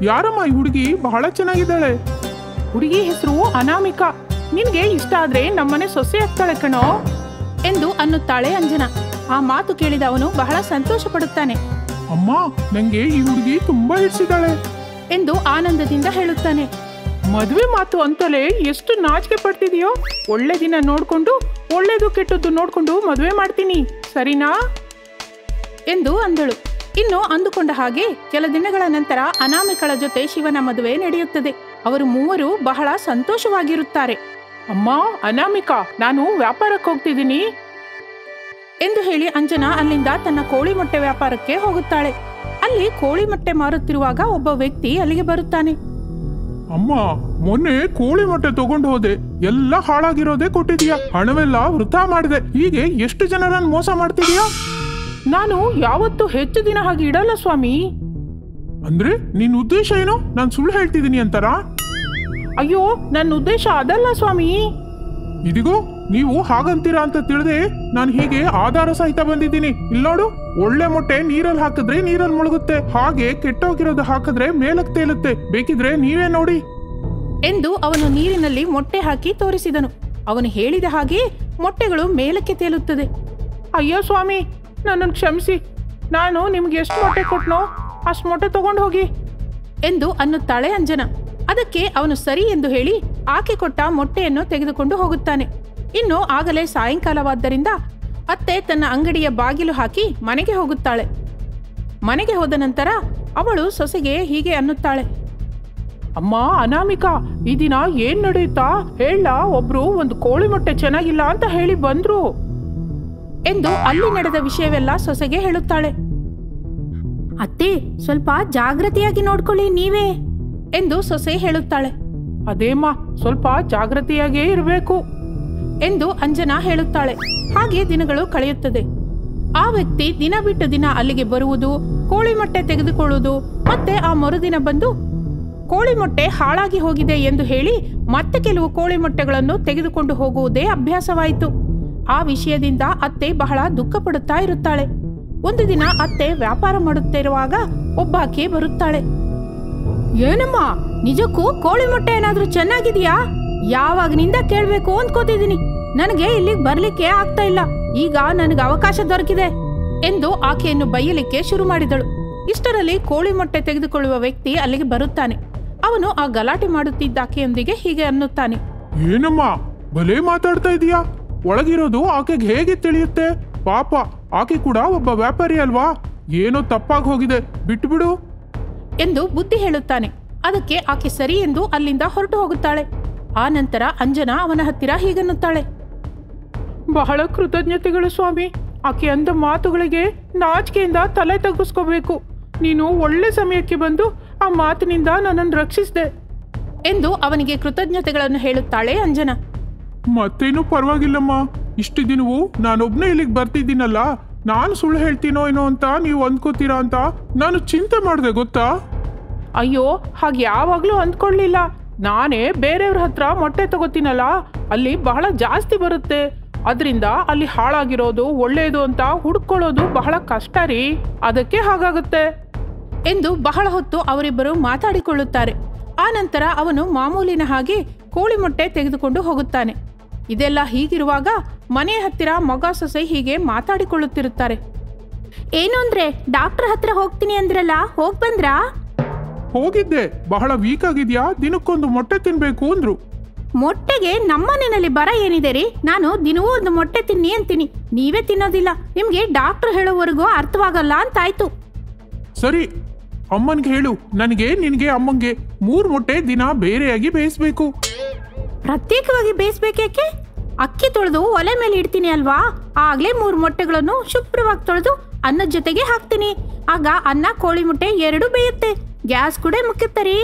ಯಾರಮ್ಮ ಈ ಹುಡುಗಿ? ಬಹಳ ಚೆನ್ನಾಗಿದ್ದಾಳೆ. ಹುಡುಗಿ ಹೆಸರು ಅನಾಮಿಕಾ. ನಿನ್ಗೆ ಇಷ್ಟ ಆದ್ರೆ ನಮ್ಮನೆ ಸೊಸೆ ಆಗ್ತಾಳೆ ಕಣೋ ಎಂದು ಅನ್ನುತ್ತಾಳೆ ಅಂಜನಾ. ಆ ಮಾತು ಕೇಳಿದ ಅವನು ಬಹಳ ಸಂತೋಷ ಪಡುತ್ತಾನೆ. ಅಮ್ಮ, ನಂಗೆ ಈ ಹುಡುಗಿ ತುಂಬಾ ಹಿಡಿಸಿದ್ದಾಳೆ ಎಂದು ಆನಂದದಿಂದ ಹೇಳುತ್ತಾನೆ. ಮದುವೆ ಮಾತು ಅಂತಲೇ ಎಷ್ಟು ನಾಚಿಕೆ ಪಡ್ತಿದೆಯೋ. ಒಳ್ಳೆ ದಿನ ನೋಡ್ಕೊಂಡು, ಒಳ್ಳೇದು ಕೆಟ್ಟದ್ದು ನೋಡ್ಕೊಂಡು ಮದುವೆ ಮಾಡ್ತೀನಿ, ಸರಿನಾ ಎಂದು ಅಂದಳು. ಇನ್ನು ಅಂದುಕೊಂಡ ಹಾಗೆ ಕೆಲ ದಿನಗಳ ನಂತರ ಅನಾಮಿಕಳ ಜೊತೆ ಶಿವನ ಮದುವೆ ನಡೆಯುತ್ತದೆ. ಅವರು ಮೂವರು ಬಹಳ ಸಂತೋಷವಾಗಿರುತ್ತಾರೆ. ಅಮ್ಮ ಅನಾಮಿಕಾ, ನಾನು ವ್ಯಾಪಾರಕ್ಕೆ ಹೋಗ್ತಿದ್ದೀನಿ ಎಂದು ಹೇಳಿ ಅಂಜನಾ ಅಲ್ಲಿಂದ ತನ್ನ ಕೋಳಿ ಮೊಟ್ಟೆ ವ್ಯಾಪಾರಕ್ಕೆ ಹೋಗುತ್ತಾಳೆ. ಅಲ್ಲಿ ಕೋಳಿ ಮೊಟ್ಟೆ ಮಾರುತ್ತಿರುವಾಗ ಒಬ್ಬ ವ್ಯಕ್ತಿ ಅಲ್ಲಿಗೆ ಬರುತ್ತಾನೆ. ಅಮ್ಮ, ಮೊನ್ನೆ ಕೋಳಿ ಮೊಟ್ಟೆ ತಗೊಂಡು ಹೋದೆ, ಎಲ್ಲ ಹಾಳಾಗಿರೋದೇ ಕೊಟ್ಟಿದೀಯಾ, ಹಣವೆಲ್ಲ ವೃಥಾ ಮಾಡಿದೆ. ಹೀಗೆ ಎಷ್ಟು ಜನರನ್ನು ಮೋಸ ಮಾಡ್ತಿದೀಯಾ? ನಾನು ಯಾವತ್ತೂ ಹೆಚ್ಚು ದಿನ ಹಾಗೆ ಇಡಲ್ಲ ಸ್ವಾಮಿ. ಅಂದ್ರೆ ನಿನ್ ಉದ್ದೇಶ ಏನು? ನಾನು ಸುಳ್ಳು ಹೇಳ್ತಿದ್ದೀನಿ ಅಂತಾರ? ಅಯ್ಯೋ, ನನ್ನ ಉದ್ದೇಶ ಅದಲ್ಲ ಸ್ವಾಮಿ. ಇದಿಗೋ, ನೀವು ಹಾಗಂತೀರಾ ಅಂತ ತಿಳಿದೆ ನಾನು ಹೀಗೆ ಆಧಾರ ಸಹಿತ ಬಂದಿದ್ದೀನಿ. ಇಲ್ಲೋಡು, ಒಳ್ಳೆ ಮೊಟ್ಟೆ ನೀರಲ್ಲಿ ಹಾಕಿದ್ರೆ ನೀರಲ್ಲಿ ಮುಳುಗುತ್ತೆ, ಹಾಗೆ ಕೆಟ್ಟೋಗಿರೋದು ಹಾಕಿದ್ರೆ ಮೇಲಕ್ಕೆ ತೇಲುತ್ತೆ. ಬೇಕಿದ್ರೆ ನೀವೇ ನೋಡಿ ಎಂದು ಅವನು ನೀರಿನಲ್ಲಿ ಮೊಟ್ಟೆ ಹಾಕಿ ತೋರಿಸಿದನು. ಅವನು ಹೇಳಿದ ಹಾಗೆ ಮೊಟ್ಟೆಗಳು ಮೇಲಕ್ಕೆ ತೇಲುತ್ತದೆ. ಅಯ್ಯೋ ಸ್ವಾಮಿ, ನನ್ನನ್ನು ಕ್ಷಮಿಸಿ. ನಾನು ನಿಮ್ಗೆ ಎಷ್ಟು ಮೊಟ್ಟೆ ಕೊಟ್ನೋ ಅಷ್ಟು ಮೊಟ್ಟೆ ತಗೊಂಡು ಹೋಗಿ ಎಂದು ಅನ್ನುತ್ತಾಳೆ ಅಂಜನಾ. ಅದಕ್ಕೆ ಅವನು ಸರಿ ಎಂದು ಹೇಳಿ ಆಕೆ ಕೊಟ್ಟ ಮೊಟ್ಟೆಯನ್ನು ತೆಗೆದುಕೊಂಡು ಹೋಗುತ್ತಾನೆ. ಇನ್ನು ಆಗಲೇ ಸಾಯಂಕಾಲವಾದ್ದರಿಂದ ಅತ್ತೆ ತನ್ನ ಅಂಗಡಿಯ ಬಾಗಿಲು ಹಾಕಿ ಮನೆಗೆ ಹೋಗುತ್ತಾಳೆ. ಮನೆಗೆ ಹೋದ ನಂತರ ಅವಳು ಸೊಸೆಗೆ ಹೀಗೆ ಅನ್ನುತ್ತಾಳೆ. ಅಮ್ಮ ಅನಾಮಿಕಾ, ಈ ದಿನ ಏನ್ ನಡೆಯುತ್ತಾ ಹೇಳ? ಒಬ್ರು ಒಂದು ಕೋಳಿ ಮೊಟ್ಟೆ ಚೆನ್ನಾಗಿಲ್ಲ ಅಂತ ಹೇಳಿ ಬಂದ್ರು ಎಂದು ಅಲ್ಲಿ ನಡೆದ ವಿಷಯವೆಲ್ಲ ಸೊಸೆಗೆ ಹೇಳುತ್ತಾಳೆ. ಅತ್ತೆ, ಸ್ವಲ್ಪ ಜಾಗೃತಿಯಾಗಿ ನೋಡ್ಕೊಳ್ಳಿ ನೀವೇ ಎಂದು ಸೊಸೆ ಹೇಳುತ್ತಾಳೆ. ಅದೇಮ್ಮ, ಸ್ವಲ್ಪ ಜಾಗೃತಿಯಾಗೇ ಇರಬೇಕು ಎಂದು ಅಂಜನಾ ಹೇಳುತ್ತಾಳೆ. ಹಾಗೆ ದಿನಗಳು ಕಳೆಯುತ್ತದೆ. ಆ ವ್ಯಕ್ತಿ ದಿನ ಬಿಟ್ಟು ದಿನ ಅಲ್ಲಿಗೆ ಬರುವುದು, ಕೋಳಿ ಮೊಟ್ಟೆ ತೆಗೆದುಕೊಳ್ಳುವುದು, ಮತ್ತೆ ಆ ಮರುದಿನ ಬಂದು ಕೋಳಿ ಮೊಟ್ಟೆ ಹಾಳಾಗಿ ಹೋಗಿದೆ ಎಂದು ಹೇಳಿ ಮತ್ತೆ ಕೆಲವು ಕೋಳಿ ಮೊಟ್ಟೆಗಳನ್ನು ತೆಗೆದುಕೊಂಡು ಹೋಗುವುದೇ ಅಭ್ಯಾಸವಾಯಿತು. ಆ ವಿಷಯದಿಂದ ಅತ್ತೆ ಬಹಳ ದುಃಖ ಪಡುತ್ತಾ ಇರುತ್ತಾಳೆ. ಒಂದು ದಿನ ಅತ್ತೆ ವ್ಯಾಪಾರ ಮಾಡುತ್ತಿರುವಾಗ ಒಬ್ಬಾಕೆ ಬರುತ್ತಾಳೆ. ಏನಮ್ಮ, ನಿಜಕ್ಕೂ ಕೋಳಿ ಮೊಟ್ಟೆ ಏನಾದ್ರೂ ಚೆನ್ನಾಗಿದೆಯಾ? ಯಾವಾಗನಿಂದ ಕೇಳಬೇಕು ಅಂದ್ಕೋತಿದ್ದೀನಿ. ನನಗೆ ಇಲ್ಲಿಗೆ ಬರ್ಲಿಕ್ಕೆ ಆಗ್ತಾ ಇಲ್ಲ. ಈಗ ನನಗೆ ಅವಕಾಶ ದೊರಕಿದೆ ಎಂದು ಆಕೆಯನ್ನು ಬೈಯಲಿಕ್ಕೆ ಶುರು ಮಾಡಿದಳು. ಇಷ್ಟರಲ್ಲಿ ಕೋಳಿ ಮೊಟ್ಟೆ ತೆಗೆದುಕೊಳ್ಳುವ ವ್ಯಕ್ತಿ ಅಲ್ಲಿಗೆ ಬರುತ್ತಾನೆ. ಅವನು ಆ ಗಲಾಟೆ ಮಾಡುತ್ತಿದ್ದ ಆಕೆಯೊಂದಿಗೆ ಹೀಗೆ ಅನ್ನುತ್ತಾನೆ. ಏನಮ್ಮ, ಭಲೇ ಮಾತಾಡ್ತಾ ಇದೀಯಾ? ಒಳಗಿರೋದು ಆಕೆಗೆ ಹೇಗೆ ತಿಳಿಯುತ್ತೆ? ಪಾಪ, ಆಕೆ ಕೂಡ ಒಬ್ಬ ವ್ಯಾಪಾರಿ ಅಲ್ವಾ? ಏನೋ ತಪ್ಪಾಗಿ ಹೋಗಿದೆ, ಬಿಟ್ಟು ಬಿಡು ಎಂದು ಬುದ್ಧಿ ಹೇಳುತ್ತಾನೆ. ಅದಕ್ಕೆ ಆಕೆ ಸರಿ ಎಂದು ಅಲ್ಲಿಂದ ಹೊರಟು ಹೋಗುತ್ತಾಳೆ. ಆ ನಂತರ ಅಂಜನಾ ಅವನ ಹತ್ತಿರ ಹೀಗನ್ನುತ್ತಾಳೆ. ಬಹಳ ಕೃತಜ್ಞತೆಗಳು ಸ್ವಾಮಿ. ಆಕೆ ಅಂದ ಮಾತುಗಳಿಗೆ ನಾಚಿಕೆಯಿಂದ ತಲೆ ತಗ್ಗಿಸ್ಕೋಬೇಕು. ನೀನು ಒಳ್ಳೆ ಸಮಯಕ್ಕೆ ಬಂದು ಆ ಮಾತಿನಿಂದ ನನ್ನನ್ನು ರಕ್ಷಿಸಿದೆ ಎಂದು ಅವನಿಗೆ ಕೃತಜ್ಞತೆಗಳನ್ನು ಹೇಳುತ್ತಾಳೆ ಅಂಜನಾ. ಮತ್ತೇನು ಪರವಾಗಿಲ್ಲಮ್ಮ, ಇಷ್ಟು ದಿನವೂ ನಾನೊಬ್ನೇ ಇಲ್ಲಿಗೆ ಬರ್ತಿದ್ದೀನಲ್ಲ, ನಾನು ಸುಳ್ಳು ಹೇಳ್ತೀನೋ ಏನೋ ಅಂತ ನೀವು ಅಂದ್ಕೋತೀರಾ ಅಂತ ನಾನು ಚಿಂತೆ ಮಾಡಿದೆ, ಗೊತ್ತಾ? ಅಯ್ಯೋ, ಹಾಗೆ ಯಾವಾಗಲೂ ಅಂದ್ಕೊಳ್ಳಿಲ್ಲ. ನಾನೇ ಬೇರೆಯವ್ರ ಹತ್ರ ಮೊಟ್ಟೆ ತಗೋತೀನಲ್ಲ, ಅಲ್ಲಿ ಬಹಳ ಜಾಸ್ತಿ ಬರುತ್ತೆ. ಅದರಿಂದ ಅಲ್ಲಿ ಹಾಳಾಗಿರೋದು ಒಳ್ಳೆಯದು ಅಂತ ಹುಡ್ಕೊಳ್ಳೋದು ಬಹಳ ಕಷ್ಟ ರೀ. ಅದಕ್ಕೆ ಹಾಗಾಗುತ್ತೆ ಎಂದು ಬಹಳ ಹೊತ್ತು ಅವರಿಬ್ಬರು ಮಾತಾಡಿಕೊಳ್ಳುತ್ತಾರೆ. ಆ ನಂತರ ಅವನು ಮಾಮೂಲಿನ ಹಾಗೆ ಕೋಳಿ ಮೊಟ್ಟೆ ತೆಗೆದುಕೊಂಡು ಹೋಗುತ್ತಾನೆ. ಇದೆಲ್ಲ ಹೀಗಿರುವಾಗ ಮನೆ ಹತ್ತಿರ ಮಗ ಸೊಸೆ ಹೀಗೆ ಮಾತಾಡಿಕೊಳ್ಳುತ್ತಿರುತ್ತಾರೆ. ಏನು ಅಂದ್ರೆ, ಡಾಕ್ಟರ್ ಹತ್ರ ಹೋಗ್ತೀನಿ ಅಂದ್ರಲ್ಲ, ಹೋಗ್ ಬಂದ್ರಾ? ಹೋಗಿದ್ದೆ. ಬಹಳ ವೀಕ್ ಆಗಿದ್ಯಾ, ದಿನಕ್ಕೊಂದು ಮೊಟ್ಟೆ ತಿನ್ಬೇಕು ಅಂದ್ರು. ಮೊಟ್ಟೆಗೆ ನಮ್ಮನೆಯಲ್ಲಿ ಬರ ಏನಿದೆ ರೀ? ನಾನು ದಿನವೂ ಒಂದು ಮೊಟ್ಟೆ ತಿನ್ನಿ ಅಂತೀನಿ, ನೀವೇ ತಿನ್ನೋದಿಲ್ಲ. ನಿಮ್ಗೆ ಡಾಕ್ಟರ್ ಹೇಳೋವರೆಗೂ ಅರ್ಥವಾಗಲ್ಲ ಅಂತಾಯ್ತು. ಸರಿ, ಅಮ್ಮನ್ಗೆ ಹೇಳು, ನನಗೆ ನಿನಗೆ ಅಮ್ಮಂಗೆ 3 ಮೊಟ್ಟೆ ದಿನ ಬೇರೆಯಾಗಿ ಬೇಯಿಸ್ಬೇಕು. ಪ್ರತ್ಯೇಕವಾಗಿ ಬೇಯಿಸ್ಬೇಕೇಕೆ? ಅಕ್ಕಿ ತೊಳೆದು ಒಲೆ ಮೇಲೆ ಇಡ್ತೀನಿ ಅಲ್ವಾ, ಆಗ್ಲೇ 3 ಮೊಟ್ಟೆಗಳನ್ನು ಶುಭ್ರವಾಗಿ ತೊಳೆದು ಅನ್ನದ ಜೊತೆಗೆ ಹಾಕ್ತೀನಿ. ಆಗ ಅನ್ನ ಕೋಳಿ ಮೊಟ್ಟೆ 2 ಬೇಯುತ್ತೆ. ಗ್ಯಾಸ್ ಕೂಡ ಮುಖ್ಯತ್ತರಿ,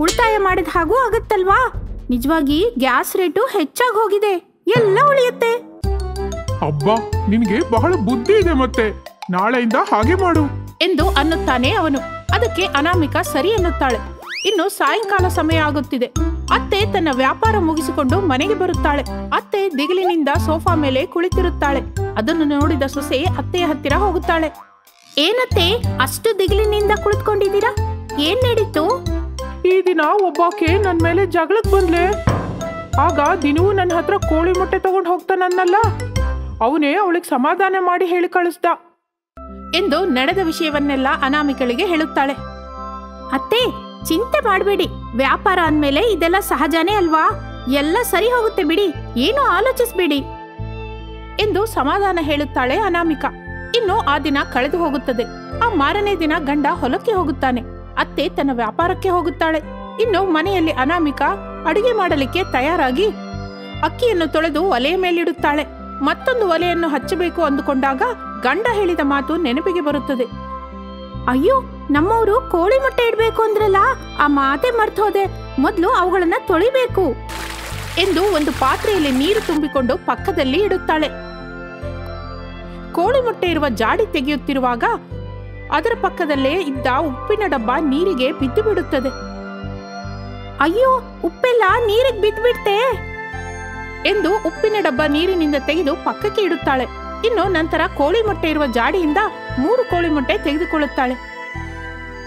ಉಳಿತಾಯ ಮಾಡಿದ ಹಾಗೂ ಆಗುತ್ತಲ್ವಾ. ನಿಜವಾಗಿ ಗ್ಯಾಸ್ ರೇಟು ಹೆಚ್ಚಾಗಿ ಹೋಗಿದೆ, ಎಲ್ಲ ಉಳಿಯುತ್ತೆ. ಅಬ್ಬಾ, ನಿನಗೆ ಬಹಳ ಬುದ್ಧಿ ಇದೆ. ಮತ್ತೆ ನಾಳೆಯಿಂದ ಹಾಗೆ ಮಾಡು ಎಂದು ಅನ್ನುತ್ತಾನೆ ಅವನು. ಅದಕ್ಕೆ ಅನಾಮಿಕಾ ಸರಿ ಎನ್ನುತ್ತಾಳೆ. ಇನ್ನು ಸಾಯಂಕಾಲ ಸಮಯ ಆಗುತ್ತಿದೆ. ಅತ್ತೆ ತನ್ನ ವ್ಯಾಪಾರ ಮುಗಿಸಿಕೊಂಡು ಮನೆಗೆ ಬರುತ್ತಾಳೆ. ಅತ್ತೆ ದಿಗಿಲಿನಿಂದ ಸೋಫಾ ಮೇಲೆ ಕುಳಿತಿರುತ್ತಾಳೆ. ಅದನ್ನು ನೋಡಿದ ಸೊಸೆ ಅತ್ತೆಯ ಹತ್ತಿರ ಹೋಗುತ್ತಾಳೆ. ಏನತ್ತೆ ಅಷ್ಟು ದಿಗಿಲಿನಿಂದ ಕುಳಿತುಕೊಂಡಿದ್ದೀರಾ? ಏನ್ ನಡೀತು? ಈ ದಿನ ಒಬ್ಬಾಕೆ ನನ್ನ ಮೇಲೆ ಜಗಳಕ್ಕೆ ಬಂದ್ಲೆ. ಆಗ ದಿನವೂ ನನ್ನ ಹತ್ರ ಕೋಳಿ ಮೊಟ್ಟೆ ತಗೊಂಡು ಹೋಗ್ತಾನನ್ನಲ್ಲ, ಅವನೇ ಅವಳಿಗೆ ಸಮಾಧಾನ ಮಾಡಿ ಹೇಳಿ ಕಳಿಸ್ದ ಎಂದು ನಡೆದ ವಿಷಯವನ್ನೆಲ್ಲ ಅನಾಮಿಕಳಿಗೆ ಹೇಳುತ್ತಾಳೆ. ಅತ್ತೆ ಚಿಂತೆ ಮಾಡಬೇಡಿ, ವ್ಯಾಪಾರ ಅಂದ್ಮೇಲೆ ಇದೆಲ್ಲ ಸಹಜನೇ ಅಲ್ವಾ, ಎಲ್ಲ ಸರಿ ಹೋಗುತ್ತೆ ಬಿಡಿ, ಏನು ಆಲೋಚಿಸಬೇಡಿ ಎಂದು ಸಮಾಧಾನ ಹೇಳುತ್ತಾಳೆ ಅನಾಮಿಕಾ. ಇನ್ನು ಆ ದಿನ ಕಳೆದು ಹೋಗುತ್ತದೆ. ಆ ಮಾರನೇ ದಿನ ಗಂಡ ಹೊಲಕ್ಕೆ ಹೋಗುತ್ತಾನೆ. ಅತ್ತೆ ತನ್ನ ವ್ಯಾಪಾರಕ್ಕೆ ಹೋಗುತ್ತಾಳೆ. ಇನ್ನು ಮನೆಯಲ್ಲಿ ಅನಾಮಿಕಾ ಅಡುಗೆ ಮಾಡಲಿಕ್ಕೆ ತಯಾರಾಗಿ ಅಕ್ಕಿಯನ್ನು ತೊಳೆದು ಒಲೆಯ ಮೇಲಿಡುತ್ತಾಳೆ. ಮತ್ತೊಂದು ಒಲೆಯನ್ನು ಹಚ್ಚಬೇಕು ಅಂದುಕೊಂಡಾಗ ಗಂಡ ಹೇಳಿದ ಮಾತು ನೆನಪಿಗೆ ಬರುತ್ತದೆ. ಅಯ್ಯೋ, ನಮ್ಮವರು ಕೋಳಿ ಮೊಟ್ಟೆ ಇಡ್ಬೇಕು ಅಂದ್ರಲ್ಲ, ಆ ಮಾತೆ ಮರ್ತೋದೆ, ಮೊದಲು ಅವುಗಳನ್ನ ತೊಳಿಬೇಕು ಎಂದು ಒಂದು ಪಾತ್ರೆಯಲ್ಲಿ ನೀರು ತುಂಬಿಕೊಂಡು ಪಕ್ಕದಲ್ಲಿ ಇಡುತ್ತಾಳೆ. ಕೋಳಿ ಮೊಟ್ಟೆ ಇರುವ ಜಾಡಿ ತೆಗೆಯುತ್ತಿರುವಾಗ ಅದರ ಪಕ್ಕದಲ್ಲೇ ಇದ್ದ ಉಪ್ಪಿನ ಡಬ್ಬ ನೀರಿಗೆ ಬಿದ್ದು ಬಿಡುತ್ತದೆ. ಅಯ್ಯೋ, ಉಪ್ಪೆಲ್ಲ ನೀರಿಗೆ ಬಿದ್ದುಬಿಡ್ತೆ ಎಂದು ಉಪ್ಪಿನ ಡಬ್ಬ ನೀರಿನಿಂದ ತೆಗೆದು ಪಕ್ಕಕ್ಕೆ ಇಡುತ್ತಾಳೆ. ಇನ್ನು ನಂತರ ಕೋಳಿ ಮೊಟ್ಟೆ ಇರುವ ಜಾಡಿಯಿಂದ 3 ಕೋಳಿ ಮೊಟ್ಟೆ ತೆಗೆದುಕೊಳ್ಳುತ್ತಾಳೆ.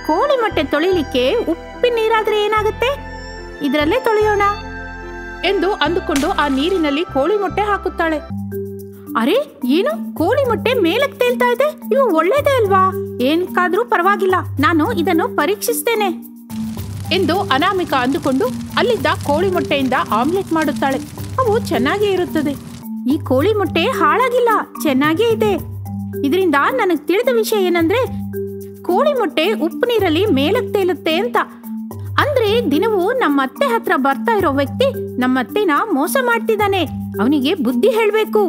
ಕೋಳಿ ಮೊಟ್ಟೆ ತೊಳಿಲಿಕ್ಕೆ ಉಪ್ಪಿನ ನೀರಾದ್ರೆ ಏನಾಗುತ್ತೆ, ಇದರಲ್ಲೇ ತೊಳೆಯೋಣ ಎಂದು ಅಂದುಕೊಂಡು ಆ ನೀರಿನಲ್ಲಿ ಕೋಳಿ ಮೊಟ್ಟೆ ಹಾಕುತ್ತಾಳೆ. ಅರೆ, ಏನು ಕೋಳಿ ಮೊಟ್ಟೆ ಮೇಲಕ್ಕೆ ತೇಲ್ತಾ ಇದೆ, ಇವು ಒಳ್ಳೇದೇ ಅಲ್ವಾ, ಏನಕ್ಕಾದ್ರೂ ಪರವಾಗಿಲ್ಲ, ನಾನು ಇದನ್ನು ಪರೀಕ್ಷಿಸ್ತೇನೆ ಎಂದು ಅನಾಮಿಕಾ ಅಂದುಕೊಂಡು ಅಲ್ಲಿದ್ದ ಕೋಳಿ ಮೊಟ್ಟೆಯಿಂದ ಆಮ್ಲೆಟ್ ಮಾಡುತ್ತಾಳೆ. ಅವು ಚೆನ್ನಾಗೇ ಇರುತ್ತದೆ. ಈ ಕೋಳಿ ಮೊಟ್ಟೆ ಹಾಳಾಗಿಲ್ಲ, ಚೆನ್ನಾಗೇ ಇದೆ. ಇದರಿಂದ ನನಗೆ ತಿಳಿದ ವಿಷಯ ಏನಂದ್ರೆ, ಕೋಳಿ ಮೊಟ್ಟೆ ಉಪ್ಪು ನೀರಲ್ಲಿ ಮೇಲಕ್ಕೆ ತೇಲುತ್ತೆ ಅಂತ. ಅಂದ್ರೆ ದಿನವೂ ನಮ್ಮ ಅತ್ತೆ ಹತ್ರ ಬರ್ತಾ ಇರೋ ವ್ಯಕ್ತಿ ನಮ್ಮ ಅತ್ತೆನ ಮೋಸ ಮಾಡ್ತಿದ್ದಾನೆ, ಅವನಿಗೆ ಬುದ್ಧಿ ಹೇಳ್ಬೇಕು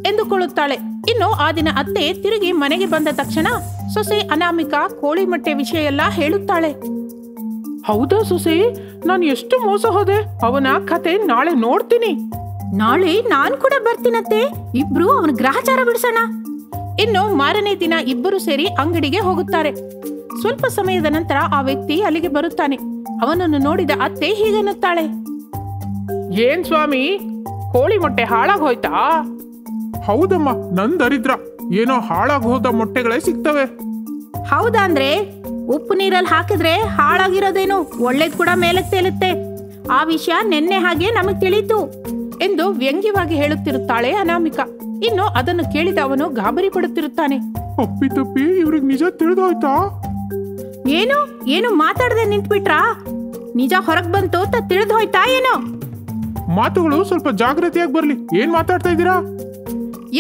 ಎಂದುಕೊಳ್ಳುತ್ತಾಳೆ. ಇನ್ನು ಆ ದಿನ ಅತ್ತೆ ತಿರುಗಿ ಮನೆಗೆ ಬಂದ ತಕ್ಷಣ ಸೊಸೆ ಅನಾಮಿಕಾ ಕೋಳಿ ಮೊಟ್ಟೆ ವಿಷಯ ಎಲ್ಲ ಹೇಳುತ್ತಾಳೆ. ಹೌದಾ ಸೊಸೆ, ನಾನು ಎಷ್ಟು ಮೋಸ ಹೋದೆ, ಅವನ ಕತೆ ನಾಳೆ ನೋಡ್ತೀನಿ. ನಾಳೆ ನಾನು ಕೂಡ ಬರ್ತೀನತ್ತೆ, ಇಬ್ರು ಅವನ ಗ್ರಹಚಾರ ಬಿಡಿಸೋಣ. ಇನ್ನು ಮಾರನೇ ದಿನ ಇಬ್ಬರು ಸೇರಿ ಅಂಗಡಿಗೆ ಹೋಗುತ್ತಾರೆ. ಸ್ವಲ್ಪ ಸಮಯದ ನಂತರ ಆ ವ್ಯಕ್ತಿ ಅಲ್ಲಿಗೆ ಬರುತ್ತಾನೆ. ಅವನನ್ನು ನೋಡಿದ ಅತ್ತೆ ಹೀಗನ್ನುತ್ತಾಳೆ. ಏನ್ ಸ್ವಾಮಿ, ಕೋಳಿ ಮೊಟ್ಟೆ ಹಾಳಾಗೋಯ್ತಾ? ಹೌದಮ್ಮ, ನನ್ ದರಿದ್ರ, ಏನೋ ಹಾಳಾಗಿ ಹೋದ ಮೊಟ್ಟೆಗಳೇ ಸಿಗ್ತವೆ. ಹೌದಾ? ಅಂದ್ರೆ ಉಪ್ಪು ನೀರಲ್ಲಿ ಹಾಕಿದ್ರೆ ಹಾಳಾಗಿರೋದೇನು, ಒಳ್ಳೇದ್ ಕೂಡ ಮೇಲಕ್ಕೆ ತೇಲುತ್ತೆ. ಆ ವಿಷಯ ನೆನ್ನೆ ಹಾಗೆ ನಮಗ್ ತಿಳಿತು ಎಂದು ವ್ಯಂಗ್ಯವಾಗಿ ಹೇಳುತ್ತಿರುತ್ತಾಳೆ ಅನಾಮಿಕಾ. ಇನ್ನು ಅದನ್ನು ಕೇಳಿದ ಅವನು ಗಾಬರಿ ಪಡುತ್ತಿರುತ್ತಾನೆ. ಅಪ್ಪಿ ತಪ್ಪಿ ಇವ್ರಿಗೆ ನಿಜ ತಿಳಿದೋಯ್ತಾ? ಏನು ಏನು ಮಾತಾಡದೆ ನಿಂತ್ಬಿಟ್ರಾ? ನಿಜ ಹೊರಗ್ ಬಂತು ಅಂತ ತಿಳಿದು ಹೋಯ್ತಾ ಏನೋ? ಮಾತುಗಳು ಸ್ವಲ್ಪ ಜಾಗೃತಿಯಾಗಿ ಬರ್ಲಿ, ಏನ್ ಮಾತಾಡ್ತಾ ಇದ್ದೀರಾ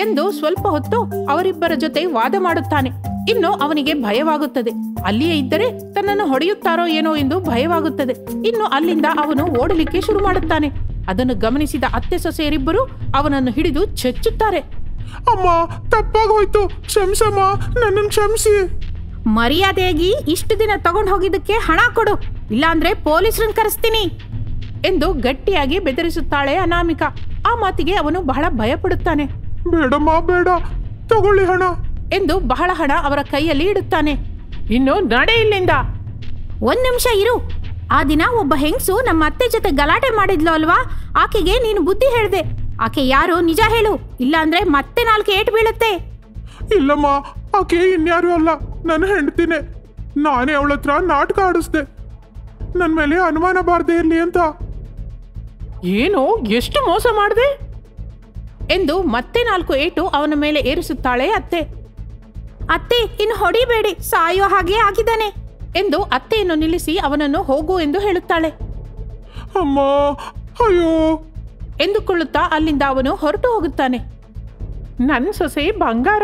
ಎಂದು ಸ್ವಲ್ಪ ಹೊತ್ತು ಅವರಿಬ್ಬರ ಜೊತೆ ವಾದ ಮಾಡುತ್ತಾನೆ. ಇನ್ನು ಅವನಿಗೆ ಭಯವಾಗುತ್ತದೆ. ಅಲ್ಲಿಯೇ ಇದ್ದರೆ ತನ್ನನ್ನು ಹೊಡೆಯುತ್ತಾರೋ ಏನೋ ಎಂದು ಭಯವಾಗುತ್ತದೆ. ಇನ್ನು ಅಲ್ಲಿಂದ ಅವನು ಓಡಲಿಕ್ಕೆ ಶುರು ಮಾಡುತ್ತಾನೆ. ಅದನ್ನು ಗಮನಿಸಿದ ಅತ್ತೆ ಸೊಸೆಯರಿಬ್ಬರು ಅವನನ್ನು ಹಿಡಿದು ಚೆಚ್ಚುತ್ತಾರೆ. ಅಮ್ಮ, ತಪ್ಪಾಗೋಯ್ತು, ಕ್ಷಮಿಸಮ್ಮ, ನನ್ನನ್ನು ಕ್ಷಮಿಸಿ. ಮರ್ಯಾದೆಯಾಗಿ ಇಷ್ಟು ದಿನ ತಗೊಂಡು ಹೋಗಿದ್ದಕ್ಕೆ ಹಣ ಕೊಡು, ಇಲ್ಲಾಂದ್ರೆ ಪೊಲೀಸರನ್ನ ಕರೆಸ್ತೀನಿ ಎಂದು ಗಟ್ಟಿಯಾಗಿ ಬೆದರಿಸುತ್ತಾಳೆ ಅನಾಮಿಕಾ. ಆ ಮಾತಿಗೆ ಅವನು ಬಹಳ ಭಯಪಡುತ್ತಾನೆ. ಬೇಡಮ್ಮ, ಬೇಡ, ತಗೊಳ್ಳಿ ಹಣ ಎಂದು ಬಹಳ ಹಣ ಅವರ ಕೈಯಲ್ಲಿ ಇಡುತ್ತಾನೆ. ಇನ್ನು ನಡೆ ಇಲ್ಲಿಂದ. 1 ನಿಮಿಷ ಇರು. ಆ ದಿನ ಒಬ್ಬ ಹೆಂಗಸು ನಮ್ಮ ಅತ್ತೆ ಜೊತೆ ಗಲಾಟೆ ಮಾಡಿದ್ಲು ಅಲ್ವಾ, ಆಕೆಗೆ ನೀನು ಬುದ್ಧಿ ಹೇಳ್ದೆ. ಆಕೆ ಯಾರು ನಿಜ ಹೇಳು, ಇಲ್ಲಾಂದ್ರೆ ಮತ್ತೆ 4 ಏಟು ಬೀಳುತ್ತೆ. ಇಲ್ಲಮ್ಮ, ಆಕೆ ಇನ್ಯಾರು ಅಲ್ಲ, ನನ್ನ ಹೆಂಡ್ತಿನೇ. ನಾನೇ ಅವಳ ಹತ್ರ ನಾಟಕ ಆಡಿಸ್ದೆ, ನನ್ನ ಮೇಲೆ ಅನುಮಾನ ಬಾರದೆ ಇರಲಿ ಅಂತ. ಏನು, ಎಷ್ಟು ಮೋಸ ಮಾಡಿದೆ ಎಂದು ಮತ್ತೆ 4 ಏಟು ಅವನ ಮೇಲೆ ಏರಿಸುತ್ತಾಳೆ ಅತ್ತೆ. ಅತ್ತೆ, ಇನ್ನು ಹೊಡಿಬೇಡಿ, ಸಾಯೋ ಹಾಗೆ ಆಗಿದ್ದಾನೆ ಎಂದು ಅತ್ತೆಯನ್ನು ನಿಲ್ಲಿಸಿ ಅವನನ್ನು ಹೋಗು ಎಂದು ಹೇಳುತ್ತಾಳೆ. ಅಮ್ಮ, ಅಯ್ಯೋ ಎಂದುಕೊಳ್ಳುತ್ತಾ ಅಲ್ಲಿಂದ ಅವನು ಹೊರಟು ಹೋಗುತ್ತಾನೆ. ನನ್ನ ಸೊಸೆ ಬಂಗಾರ,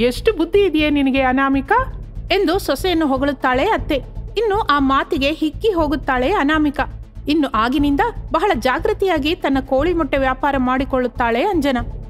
ಎಷ್ಟು ಬುದ್ಧಿ ಇದೆಯೇ ನಿನಗೆ ಅನಾಮಿಕಾ. ಎಂದು ಸೊಸೆಯನ್ನು ಹೊಗಳುತ್ತಾಳೆ ಅತ್ತೆ. ಇನ್ನು ಆ ಮಾತಿಗೆ ಹಿಕ್ಕಿ ಹೋಗುತ್ತಾಳೆ ಅನಾಮಿಕಾ. ಇನ್ನು ಆಗಿನಿಂದ ಬಹಳ ಜಾಗೃತಿಯಾಗಿ ತನ್ನ ಕೋಳಿ ಮೊಟ್ಟೆ ವ್ಯಾಪಾರ ಮಾಡಿಕೊಳ್ಳುತ್ತಾಳೆ ಅಂಜನಾ.